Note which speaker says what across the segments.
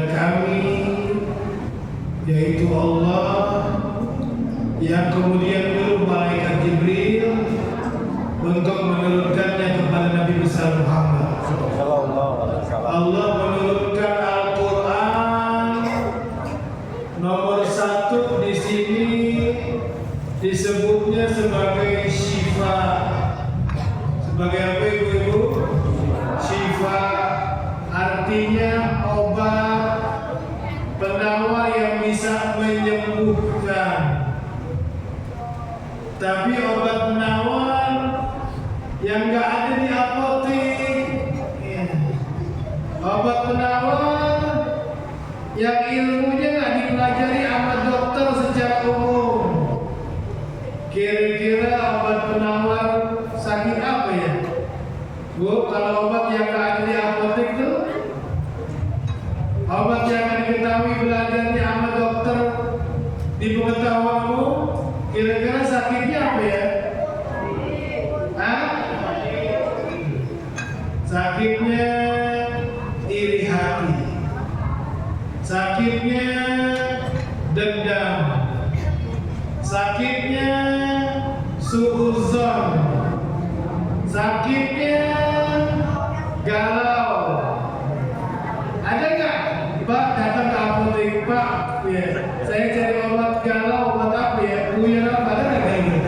Speaker 1: kami, yaitu Allah, yang kemudian menyuruh malaikat Jibril untuk menurunkannya kepada Nabi besar Muhammad. Allah menurunkan Al-Quran nomor 1 di sini disebutnya sebagai syifa. Sebagai apa ibu-ibu? Syifa artinya obat penawar yang bisa menyembuhkan. Tapi obat penawar yang nggak ada di apotek, obat penawar yang ilmunya nggak dipelajari sama dokter secara umum. Kira-kira obat penawar sakit apa ya, Bu? Kalau obat yang nggak ada di apotek tuh, obat yang akan diketahui belajarnya sama dokter di pengetahuanmu, kira-kira sakitnya apa ya? Hah? Sakitnya iri hati, sakitnya dendam, sakitnya suuzon, sakitnya galau. Ada nggak? Pak datang ke apotek, Pak, ya, saya cari obat galau, obat apa ya? Punya apa? Ada nggak kayak gitu?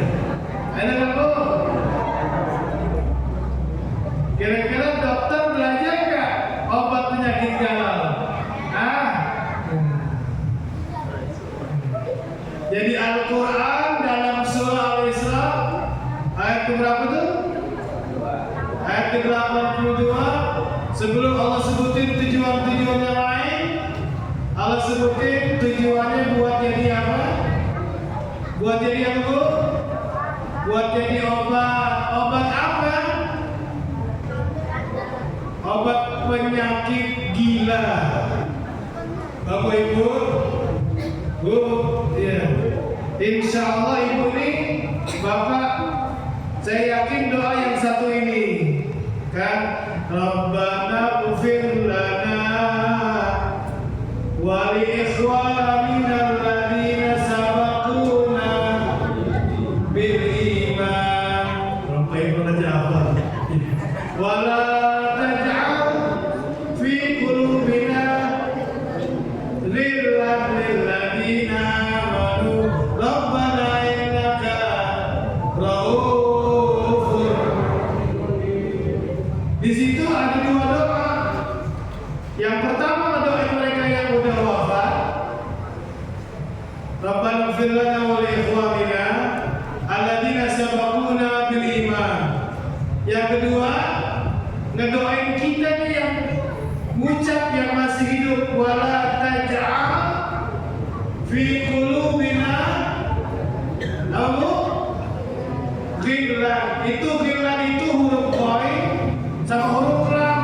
Speaker 1: Ada nggak, Bu? Kira-kira dokter belajar nggak obat penyakit galau? Jadi Al-Quran dalam surah Al-Isra ayat keberapa tuh? Ayat ke-82. Sebelum Allah sebutin tujuan-tujuan yang lain, Allah sebutin tujuannya buat jadi apa? Buat jadi apa, Bu? Buat jadi obat. Obat apa? Obat penyakit gila. Bapak Ibu, Bu, ya. Insya Allah Ibu ini, Bapak, saya yakin doa yang satu ini kan, Rabbana ufir lana wa li ikhwanina alladhina sabaquna bil iman. Bapak Ibu aja apa? Wala taj'al fi qulubina lilladhina amanu Rabbana innaka raufur. Di situ ada dua doa. Yang pertama doa mereka yang udah wafat, Rabbana ighfir lana wa li ikhwanina alladzina sabaquna bil iman. Yang kedua, ngedoain kita nih yang ngucap yang masih hidup, wala taj'al fi qulubina ghillan. Itu ghillan itu huruf qoi sama huruf lam.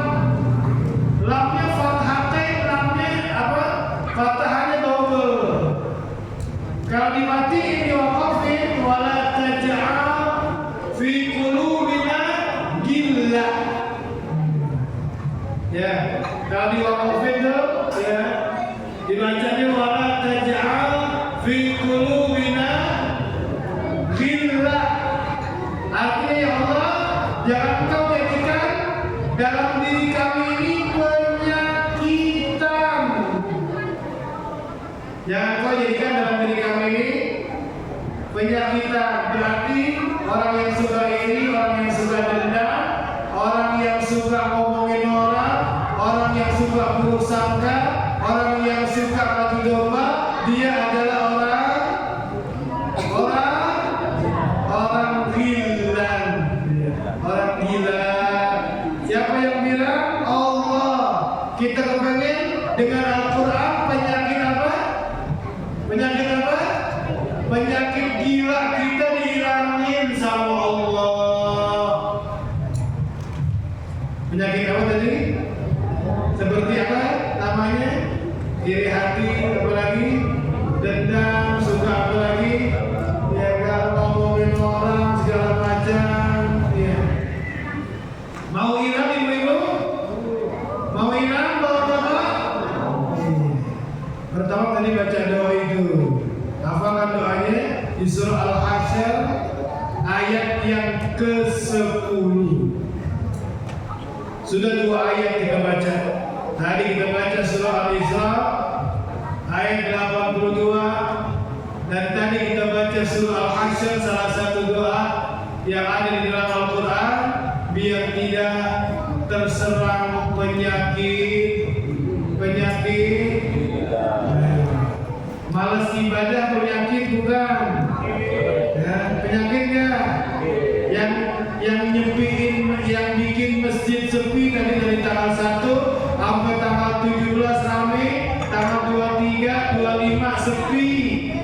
Speaker 1: Lamnya fathatain, lamnya apa? Fathahnya double. Kalau dimatiin diwakafin, wala taj'al fi qulubina ghillan. Ya, kalau diwakafin tuh ya dibacanya wala taj'al fi qulubina ghillan. Artinya ya Allah, jangan Engkau jadikan dalam diri kami ini penyakitan. Jangan Engkau jadikan dalam diri kami ini penyakitan. Berarti orang yang suka iri, orang yang suka dendam, orang yang suka ngomongin orang yang suka buruk sangka, orang yang suka maju domba, dia adalah orang ghillan, orang gila. Siapa yang bilang? Allah. Kita kepengen dengan Al-Quran penyakit apa? Penyakit apa? Penyakit gila kita dihilangin sama Allah. Penyakit apa tadi? Seperti apa namanya? Iri hati, apa lagi? Dendam, suka apa lagi? Ya kan, ngomongin orang segala macam. Ya. Mau hilang ibu-ibu? Mau hilang bapak-bapak? tadi baca doa itu. Hafalkan doanya di surah Al-Hasyr ayat yang ke-10. Sudah 2 ayat kita baca. Tadi kita baca surah Al-Isra ayat 82 dan tadi kita baca surah Al-Hasyr, salah satu doa yang ada di dalam Al-Quran biar tidak terserang penyakit malas ibadah. Penyakit bukan ya, penyakitnya yang nyepiin, yang bikin masjid sepi tadi dari tanggal 1 sampai tanggal 17 rame, tanggal 23, 25 sepi.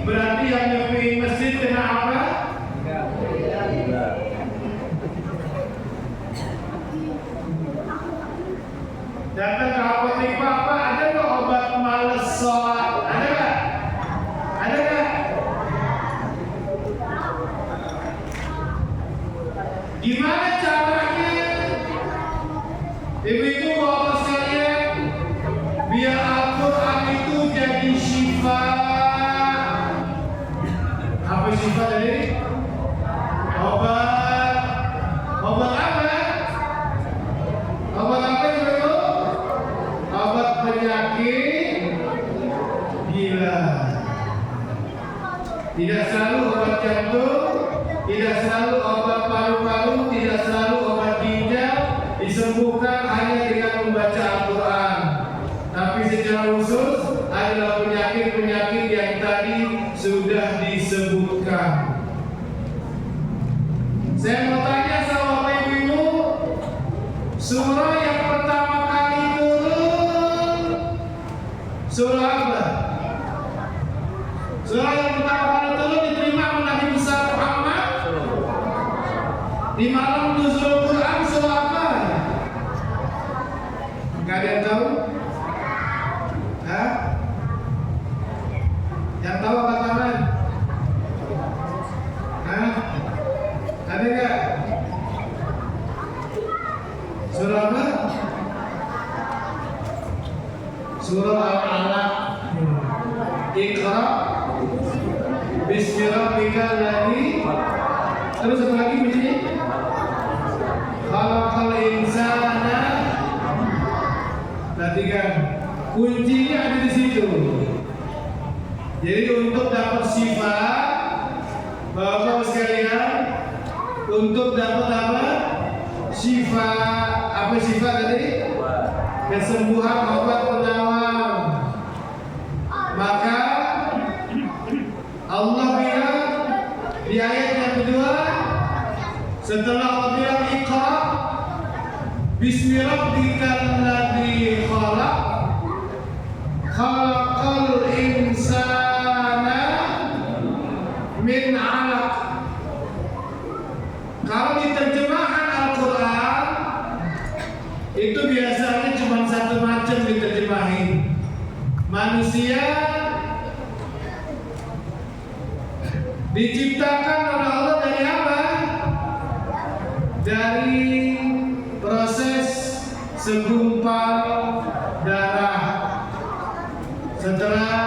Speaker 1: Berarti yang nyepiin masjid kena apa? Datang ke apotek, Pak, ada nggak obat males sholat? Ada nggak? Ada nggak? Gimana caranya? Ibu-ibu bapak sekalian, biar Al-Quran itu jadi syifa. Apa syifa tadi? Obat apa? Obat apa itu? Obat penyakit gila. Tidak selalu obat jantung, tidak selalu obat paru-paru, tidak selalu obat ginjal disembuhkan hanya dengan membaca Al-Quran. Tapi secara khusus adalah penyakit-penyakit yang tadi sudah disebutkan. Saya mau tanya sama Bapak Ibu, surah yang pertama kali turun surah apa? Surah yang pertama kali turun diterima oleh Nabi besar Muhammad di malam nuzul Quran, surah apa? Gak ada yang tahu? Hah? Yang tahu apa tangan? Hah? Ada gak? Surah apa? Surah Al-Alaq. Iqra bismi rabbikal ladzi. Terus apa lagi bunyinya? Khalaqal insana. Perhatikan, kuncinya ada di situ. Jadi untuk dapat sifat, Bapak sekalian, untuk dapat apa? Sifat. Apa sifat tadi? Kesembuhan, obat penawar. Maka Allah bilang di ayat yang kedua, setelah Allah bilang Iqra bismi rabbikal ladzi khalaq khalaqal insana min 'alaq. Kalau di terjemahan Al-Quran itu biasanya cuma satu macam diterjemahin. Manusia diciptakan oleh Allah dari apa? Dari proses segumpal darah. Setelah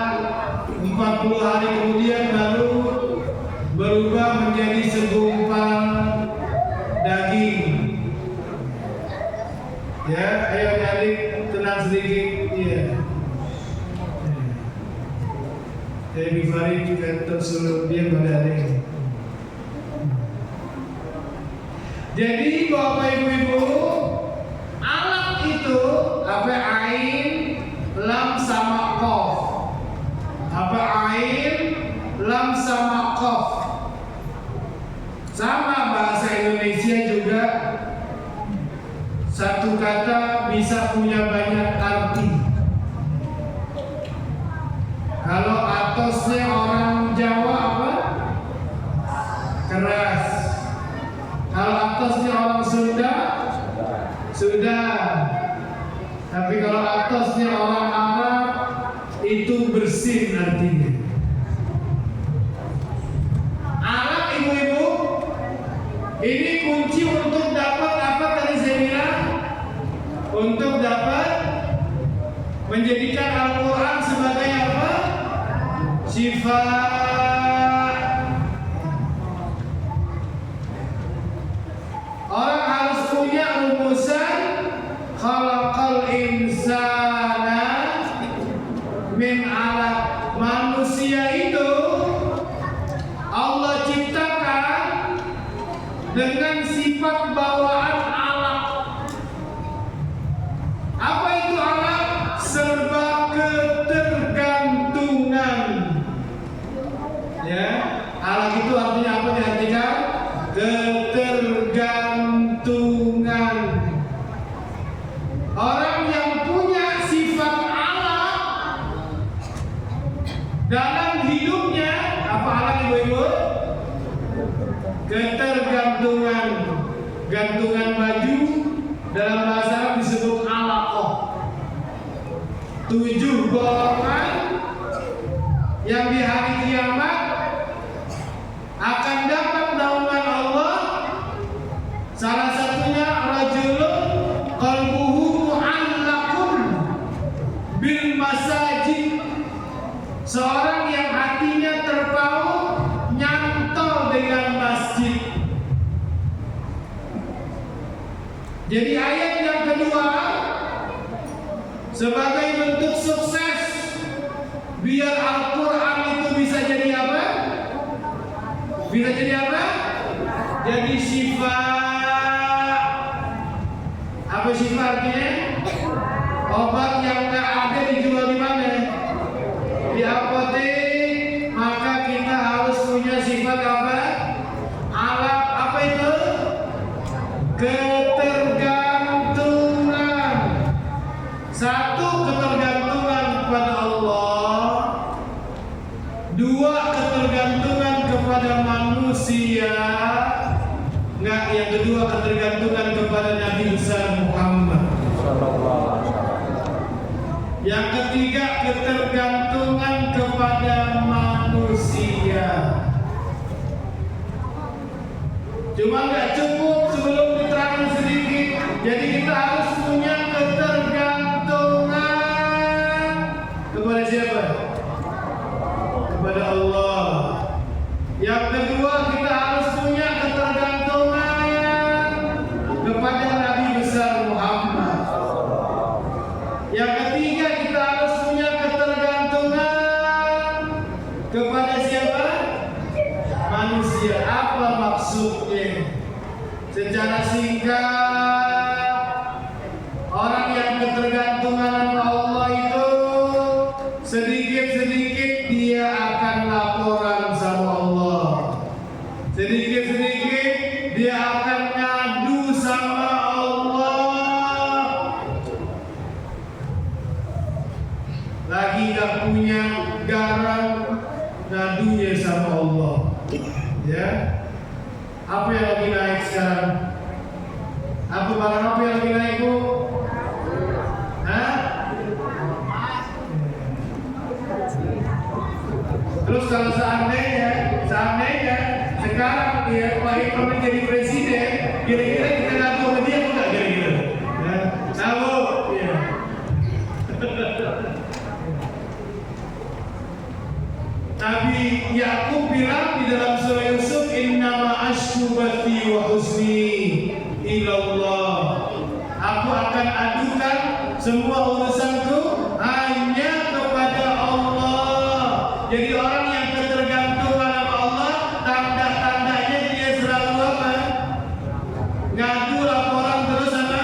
Speaker 1: 40 hari kemudian baru berubah menjadi segumpal daging. Ya, ayo adik tenang sedikit. Iya. Dewi Farid juga tersuruh dia pada adik. Jadi Bapak Ibu, alat itu apa? Ain, lam sama qaf. Apa? Ain, lam sama qaf. Sama bahasa Indonesia juga, satu kata bisa punya banyak arti. Kalau atosnya orang Jawa apa? Keras. Kalau atosnya orang Sunda, sudah. Tapi kalau atosnya orang Arab, itu bersin artinya. Arab ibu-ibu, ini kunci untuk dapat apa tadi saya bilang? Untuk dapat menjadikan Al-Quran sebagai apa? syifa. Orang harus punya rumusan khalaqal insana min 'alaq. Manusia itu Allah ciptakan dengan sifat bawaan alaq. Apa itu alaq? Serba ketergantungan. Ya, alaq itu artinya apa diartikan? Ketergantungan. Orang yang punya sifat alaq dalam hidupnya, apa alaq ibu-ibu? Ketergantungan. Gantungan baju dalam bahasa Arab disebut alaqah. 7 golongan yang di hari kiamat akan dapat naungan Allah. Salah satunya rajulun qalbuhu mu'allaqun bil masajid. Seorang yang hatinya terpaut nyantol dengan masjid. Jadi ayat yang kedua sebagai bentuk sukses biar Al-Quran itu bisa jadi apa? Bisa jadi apa? Jadi syifa. Apa syifa artinya? Obat yang nggak ada dijual di mana? Di apotek. Maka kita harus punya sifat apa? Alaq. Apa itu? Ketergantungan. Satu, ketergantungan kepada Allah. 2, ketergantungan kepada manusia. Enggak, yang kedua ketergantungan kepada Nabi Muhammad. Yang ketiga ketergantungan kepada manusia. Cuma nggak cukup, sebelum diterangkan sedikit. Jadi kita harus punya ketergantungan kepada siapa? Kepada Allah. Yang kedua kita harus punya ketergantungan kepada Nabi besar Muhammad. Yang ketiga kita harus punya ketergantungan kepada siapa? Manusia. Apa maksudnya? Secara singkat, orang yang ketergantungan sama Allah itu sedikit-sedikit dia akan laporan sama Allah. Sedikit-sedikit dia akan ngadu sama Allah. Lagi gak punya garam, ngadunya sama Allah. Ya. Apa yang lagi naik sekarang? Apa barang apa yang lagi naik, Bu? Hah? Terus kalau seandainya sekarang dia Pak Eko menjadi presiden, kira-kira kita ngadu sama dia atau enggak kira-kira? Nah, Bu, ya. Nabi Yakub bilang di dalam surah Yusuf, innama ashku bathi wa huzni ilallah. Aku akan adukan semua urusanku hanya kepada Allah. Jadi orang yang ketergantungan sama Allah, tanda-tandanya dia selalu apa? Ngadu laporan terus sama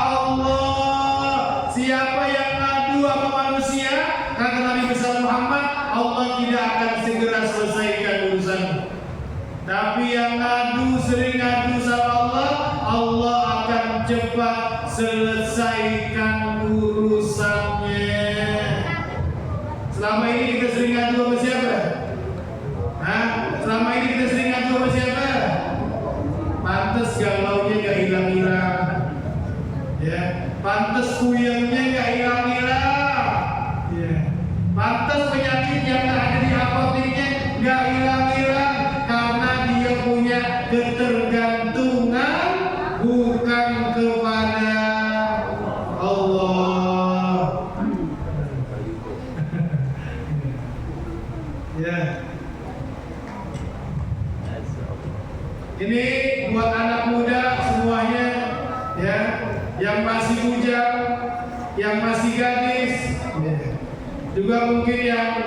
Speaker 1: Allah. Siapa yang ngadu sama manusia, kata Nabi besar Muhammad, Allah tidak akan segera selesaikan urusan. Tapi yang ngadu, sering ngadu sama Allah, Allah akan cepat selesaikan urusannya. Selama ini kita sering ngadu sama siapa? Hah? Selama ini kita sering ngadu sama siapa? Pantes galaunya gak hilang-hilang. Ya, pantes puyengnya gak hilang-hilang. Ya. Pantes penyakit yang ada di apoteknya gak hilang-hilang karena dia punya ketergantungan bukan kepada Allah. Ya. Ini buat anak muda semuanya, ya, yang masih bujang, yang masih gadis, ya. Juga mungkin yang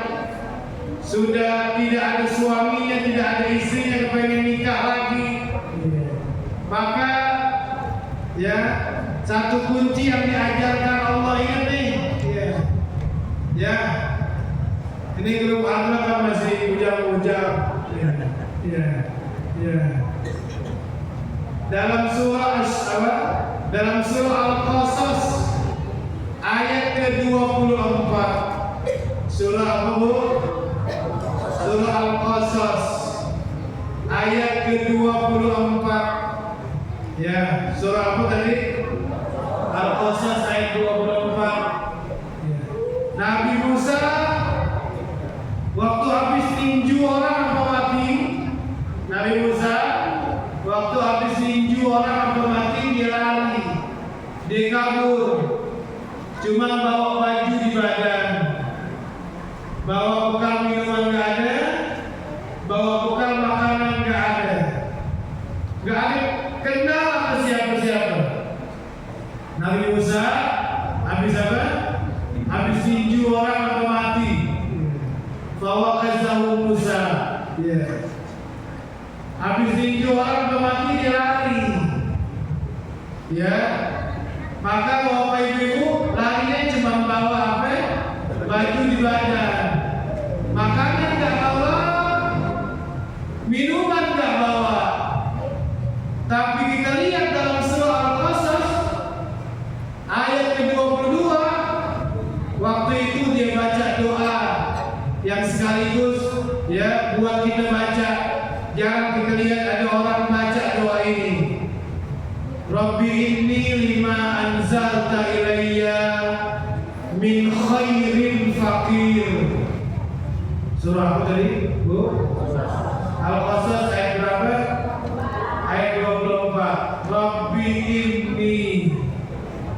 Speaker 1: sudah tidak ada suaminya, tidak ada istrinya, pengen nikah lagi, ya. Maka, ya, satu kunci yang diajarkan Allah ini, ya, ya. Ini grup anak kan masih bujang-bujang, ya, ya, ya. Dalam surah Al-Qasas ayat ke-24. Surah apa, Bu? Surah Al-Qasas ayat ke-24. Ya, surah apa tadi? Al-Qasas ayat 24. Ya. Nabi Musa waktu habis tinju orang apa mati? Nabi Musa waktu habis tinju orang apa mati, dia lari, dia kabur, cuma bawa baju di badan, bawa bekal minuman nggak ada, bawa bekal makanan nggak ada, kenal sama siapa-siapa. Nabi Musa habis apa? Habis tinju orang apa mati, bawa kazahu Musa, yeah. Habis tinju orang apa mati, dia lari, ya. Maka bapak ibu larinya cuma bawa apa? Baju di badan, makanan nggak bawa, minuman nggak bawa. Tapi kita lihat dalam surah Al-Qasas ayat ke-22, waktu itu dia baca doa yang sekaligus, ya, buat kita baca. Jangan kita lihat ada orang baca doa ini. Rabbi inni lima anzalta ilayya min khairin faqir. Surah apa tadi, Bu? Al-Qasas ayat berapa? Ayat 24. Rabbi inni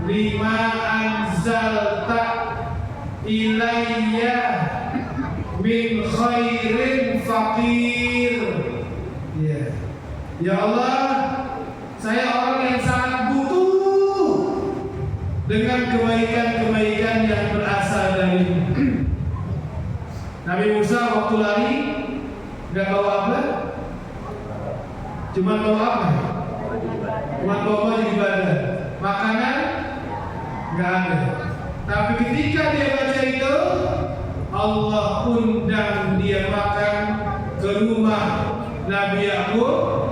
Speaker 1: lima anzalta ilayya min khairin faqir. Ya, ya Allah, saya orang yang sangat butuh dengan kebaikan-kebaikan yang berasal dari Nabi Musa. Waktu lari nggak bawa apa? Cuma bawa apa? Cuma bawa baju di badan, makanan nggak ada. Tapi ketika dia baca itu, Allah undang dia makan ke rumah Nabi Yakub.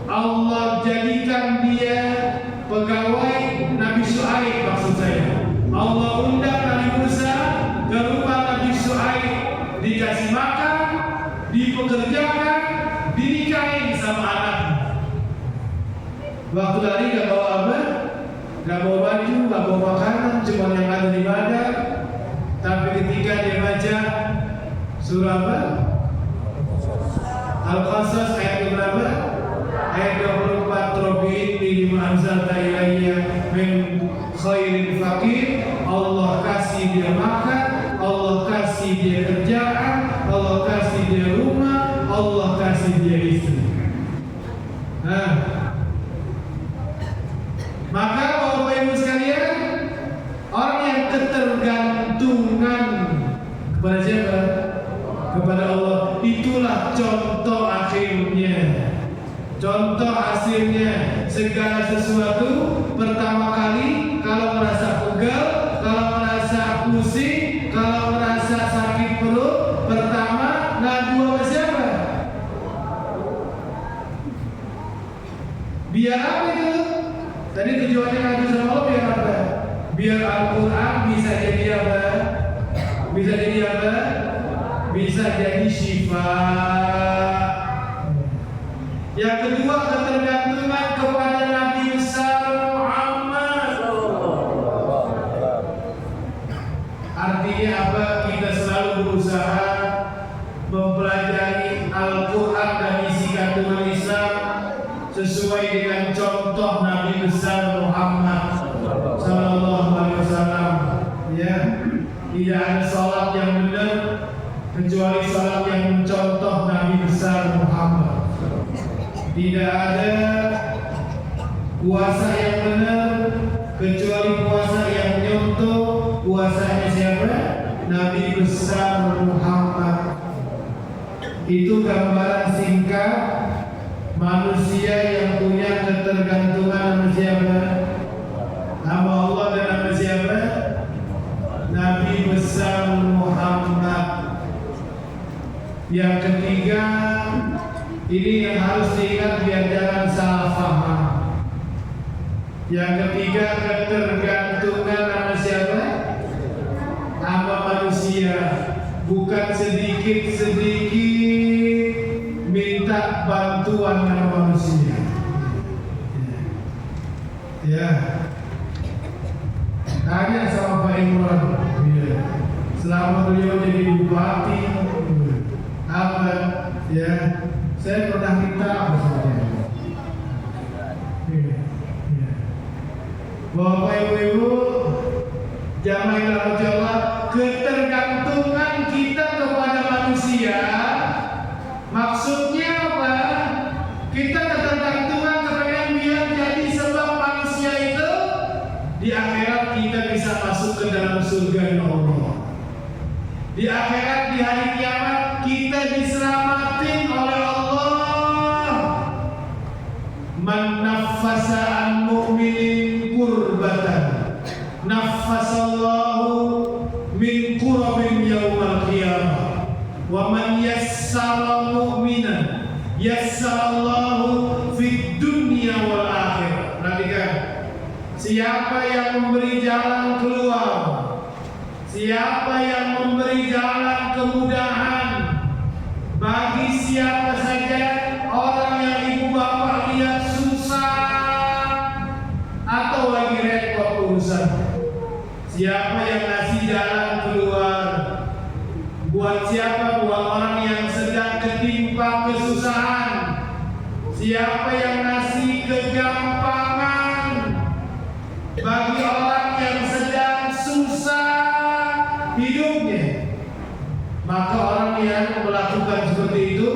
Speaker 1: Allah jadikan dia pegawai Nabi Syuaib, maksud saya. Allah undang Nabi Musa ke rumah Nabi Syuaib, dikasih makan, dipekerjakan, dinikahin sama anaknya. Waktu lari gak bawa apa? Gak bawa baju, gak bawa makanan, cuma yang ada di badan. Tapi ketika dia baca surah apa? Al-Qasas ayat berapa? Ayat 24. Rabbi inni lima anzalta ilayya min khairin faqir. Allah kasih dia makan, Allah kasih dia kerjaan, Allah kasih dia rumah, Allah kasih dia istri. Nah, maka Bapak Ibu sekalian, orang yang ketergantungan kepada siapa? Kepada Allah, itulah contoh akhirnya, contoh hasilnya. Segala sesuatu pertama kali kalau merasa pegal, kalau merasa pusing, kalau merasa sakit perut, pertama ngadu sama siapa? Biar apa itu? Tadi tujuannya ngadu sama Allah biar apa? Biar Al-Quran bisa jadi apa? Bisa jadi apa? Bisa jadi syifa. Yang kedua, ketergantungan kepada Nabi Muhammad. Artinya apa? Kita selalu berusaha mempelajari Al-Quran dan isi kandungan Islam sesuai dengan contoh Nabi besar Muhammad Sallallahu Alaihi Wasallam. Ya, tidak ada sholat yang benar kecuali salat yang mencontoh Nabi besar Muhammad. Tidak ada puasa yang benar kecuali puasa yang menyontoh puasanya siapa? Nabi besar Muhammad. Itu gambaran singkat manusia yang punya ketergantungan sama siapa? Nama Allah dan nama siapa? Nabi besar Muhammad. Yang ketiga, ini yang harus diingat biar jangan salah paham. Yang ketiga, ketergantungan sama siapa? Sama manusia. Bukan sedikit-sedikit minta bantuan sama manusia. Ya. Tanya sama Pak Imran. Ya. Selama beliau jadi bupati, apa? Ya. Saya pernah minta apa saja. Ya. Ya. Bapak Ibu, jamaah Allah, ketergantungan kita kepada manusia maksudnya apa? Kita ketergantungan kepada biar jadi sebab manusia itu di akhirat kita bisa masuk ke dalam surga Allah. Di akhirat di hari kiamat kita diselamatin oleh Allah. Man naffasa an mu'minin kurbatan naffasallahu min kurabin yaumal qiyamah. Wa man yassara mu'minan yassarallahu fid dunya wal akhirah. Perhatikan, siapa yang memberi jalan keluar, siapa yang memberi jalan kemudahan bagi siapa saja orang yang ibu bapak lihat susah atau lagi repot urusan, siapa yang ngasih jalan keluar buat siapa? Buat orang yang sedang ketimpa kesusahan. Siapa yang ngasih kegampangan bagi orang yang sedang susah hidupnya, maka orang yang melakukan seperti itu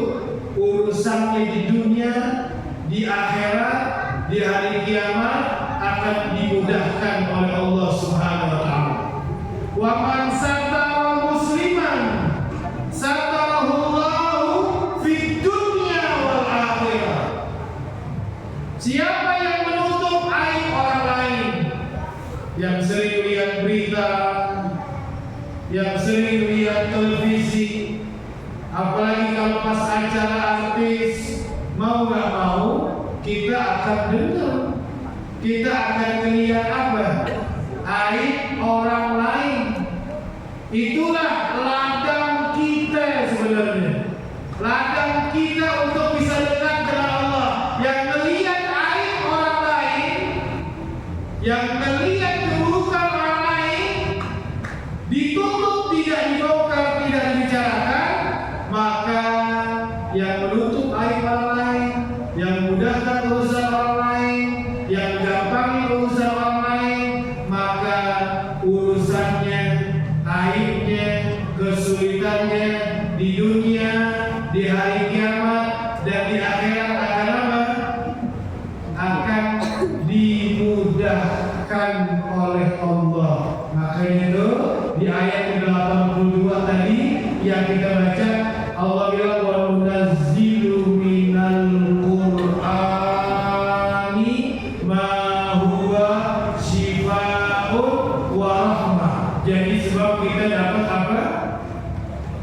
Speaker 1: urusannya di dunia, di akhirat, di hari kiamat akan dimudahkan oleh Allah Subhanahu wa taala. Wa man satara musliman satarahullahu fid dunya wal akhirah. Siapa yang menutup aib orang lain, yang sering lihat berita, yang sering lihat televisi, apalagi kalau pas acara artis, mau gak mau kita akan dengar, kita akan melihat apa? Aib orang lain. Itulah ladang kita sebenarnya, ladang kita untuk bisa dekat dengan Allah. Yang melihat aib orang lain, yang melihat keburukan orang lain, ditutup, tidak dibongkar, tidak dibicarakan, maka yang menutup aib orang lain, yang mudahkan urusan orang lain, yang gampang urusan orang lain, maka urusannya, aibnya, kesulitannya di dunia, di hari kiamat, dan di akhirat akan apa? Akan dimudahkan oleh Allah. Makanya itu di ayat ke-82 tadi yang kita baca, Allah bilang wa nunazzilu minal qur'ani ma huwa shifaa'un wa rahmah. Jadi sebab kita dapat apa?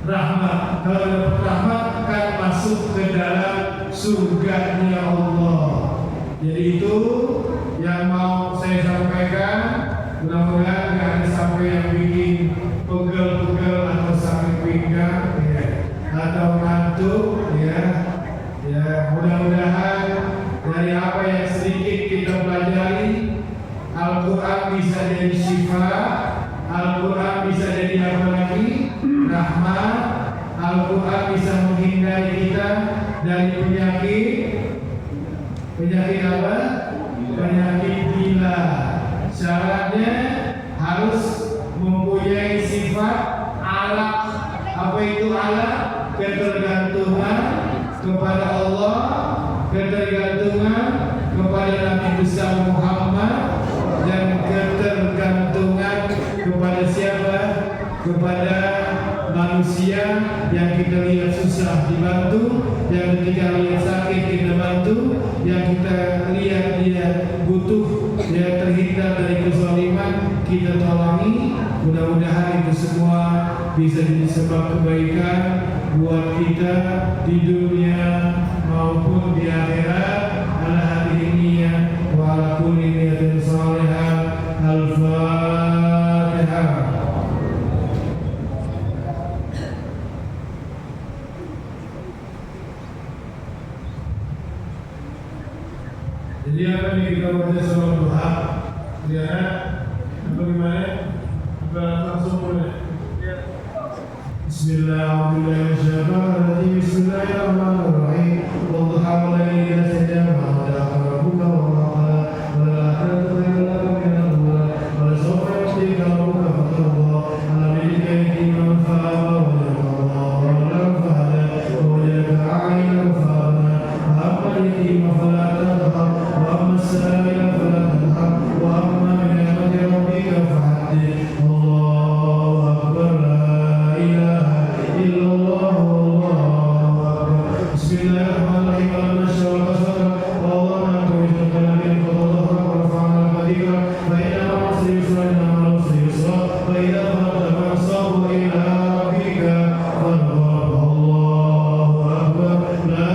Speaker 1: Rahmat. Kalau dapat rahmat akan masuk ke dalam surganya Allah. Jadi itu yang mau saya sampaikan. Mudah-mudahan nggak ada sampai yang bikin pegel-pegel atau sakit pinggang, ya, atau ngantuk, ya. Mudah-mudahan dari apa yang sedikit kita pelajari, Al-Quran bisa jadi syifa, Al-Quran bisa jadi apa lagi? Rahmat. Al-Quran bisa menghindari kita dari penyakit apa? Penyakit gila. Syaratnya harus mempunyai sifat alaq Apa itu ala? Ketergantungan kepada Allah, ketergantungan kepada Nabi besar Muhammad, dan ketergantungan kepada siapa? Kepada manusia yang kita lihat susah dibantu, yang ketika lihat sakit kita bantu, yang kita lihat dia butuh, dia terhindar dari kezaliman, kita tolongi. Mudah-mudahan itu semua bisa jadi sebab kebaikan buat kita di dunia maupun di akhirat. Ala hadhihi wa ala kulli niyatin salihah. Al-Fatihah. Jadi apa nih kita baca salat duha? Ya, apa gimana? Apa langsung boleh? Bismillahirrahmanirrahim. Bismillahirrahmanirrahim. Wadduha wal layli idza saja ma wada'a rabbuka wa ma qala wal akhiratu khairun laka minal ula wa sawfa yu'tika rabbuka fatarda alam yajidka yatiman fa'awa wa yaqra wa lam fahada wa wajadaka 'ailan fa'agna wa amma al-yatima fala taqhar wa amma as-sa'ila fala tanhar wa amma bi ni'mati rabbika fahaddith. Allahu akbar. La ilaha illallah. Allahu akbar. Bismillahirrahmanirrahim. Alam nashrah laka sadrak wa wada'na anka wizrak alladhi anqadha dhahrak wa rafa'na laka dhikrak fa inna ma'a al-'usri yusra inna ma'a al-'usri yusra fa idza faragta fansab wa ila rabbika farghab. Allahu akbar. La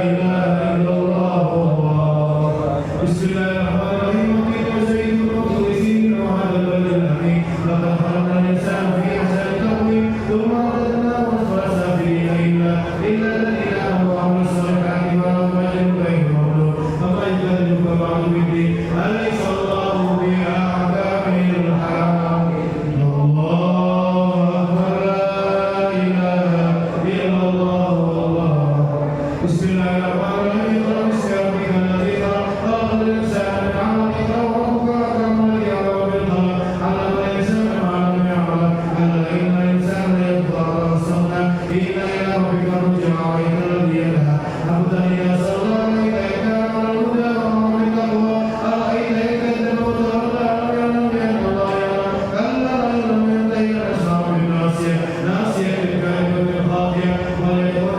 Speaker 1: ilaha illallah. Allahu akbar. Bismillahirrahmanirrahim. Wa zaitun wa tulisin wa hadha al-balad al-amin laqad khalaqna al-insana fi ahsani taqwim thumma radadnahu asfala safilin illa alladhina amanu wa 'amilus solihati falahum ajrun ghayru mamnun. Amma yujadiluka ba'du bid-din alaysa Allahu bi'ahkamil hakimin. Allahu akbar. La ilaha illallah. Allahu akbar. Bismillahirrahmanirrahim. Bismi rabbika alladhi khalaq khalaqal insana min 'alaq iqra wa rabbuka akramul ladhi 'allama bil qalam 'allama al-insana ma lam ya'lam 'allama innal insana la yatgha an ra'ahu inna ila rabbika ruj'a innal ladhi yanha abdan idha salla alayka al-huda wa amrul taqwa ara'ayta in kadzdzaba wa tawalla alam ya'lam bi anna Allah ya'lam kalla illam yantahi lanasfa'an bin nasiyatin kadhibatin khati'ah wa la yad'u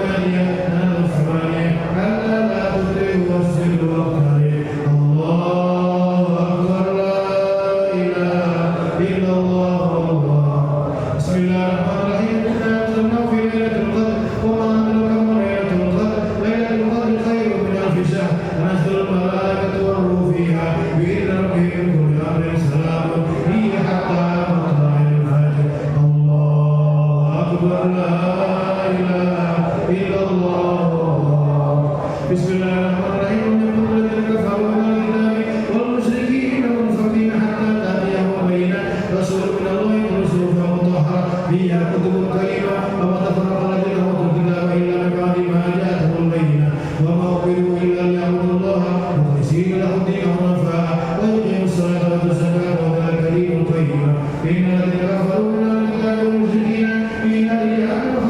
Speaker 1: nadu thamaniyah kalla la tuti'hu wasjud waqtarib. Allahu akbar. La ilaha illallah. Bismillahirrahmanirrahim. Inna anzalnahu fi lailatul qadr wa ma adraka ma lailatul qadr. Lailatul qadri khairun min alfi shahr. Tanazzalul malaikatu war-ruhu fiha bi'izni rabbihim min kulli amrin salamun hiya hatta matla'il fajr. Allahu akbar. La ilaha illallah. Bismillahirrahmanirrahim. Yaqulu alladhina kafaru min al-kitabi wal musyrikina munfakina hatta ta'tiyahum bayyinah rasulun min Allahi rusuluhu mutahharah fiha kutubun karimah wa ma tafarraqa alladhina utul kitaba illa min ba'di ma ja'atuhumul bayyinah wa ma umiru illa liya'budullaha mukhlishina lahu ad-din hunafa'a wa yuqimus salata wa yutuz zakata wa dhalika dinul qayyim. Innal ladhina kafaru min al-kitabi wal musyrikina fi nari jahannam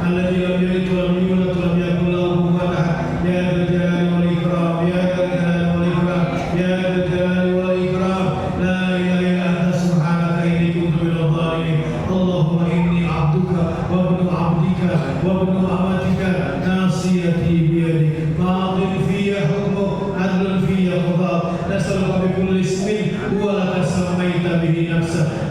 Speaker 2: الذي لم يلد ولم يولد ولم يكن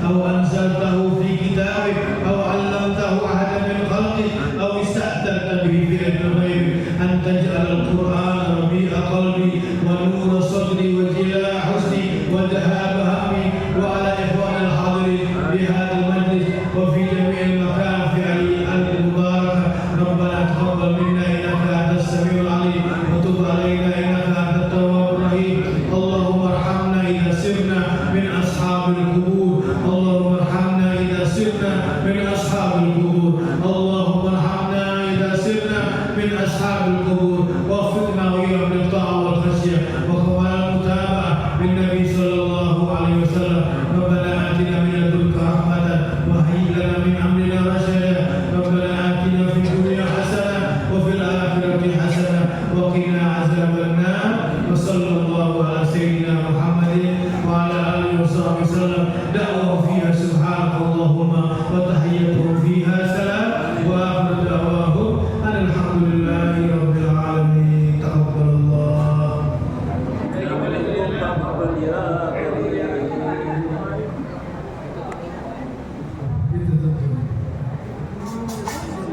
Speaker 1: أو أنزلته في كتابك أو علمته أحدا من خلقك أو استأثرت به في علم الغيب أن تجعل القرآن ربيع قلبي ونور صدري وجلاء حزني وذهاب همي وعلى إخوان الحاضرين بهذا المجلس وفي جميع المكان في الأرض المباركة. ربنا تقبل منا إنك أنت السميع العليم وتب علينا إنك أنت التواب الرحيم. اللهم ارحمنا إذا سرنا من أصحاب القبور. اللهم ارحمنا إذا سرنا من أصحاب القبور. اللهم ارحمنا إذا سرنا من أصحاب القبور. ووفقنا وإياهم للطاعة والخشية وكمال المتابعة بالنبي صلى الله عليه وسلم. ربنا آتنا من لدنك رحمة وهيئ لنا من أمرنا رشدا. ربنا آتنا في الدنيا حسنة وفي الآخرة حسنة وقنا عذاب النار. وصلى الله على سيدنا محمد وعلى آله وصحبه وسلم. دعوة فيها سبحانك اللهم وتحيتهم فيها سلام وآخر دعواهم أن الحمد لله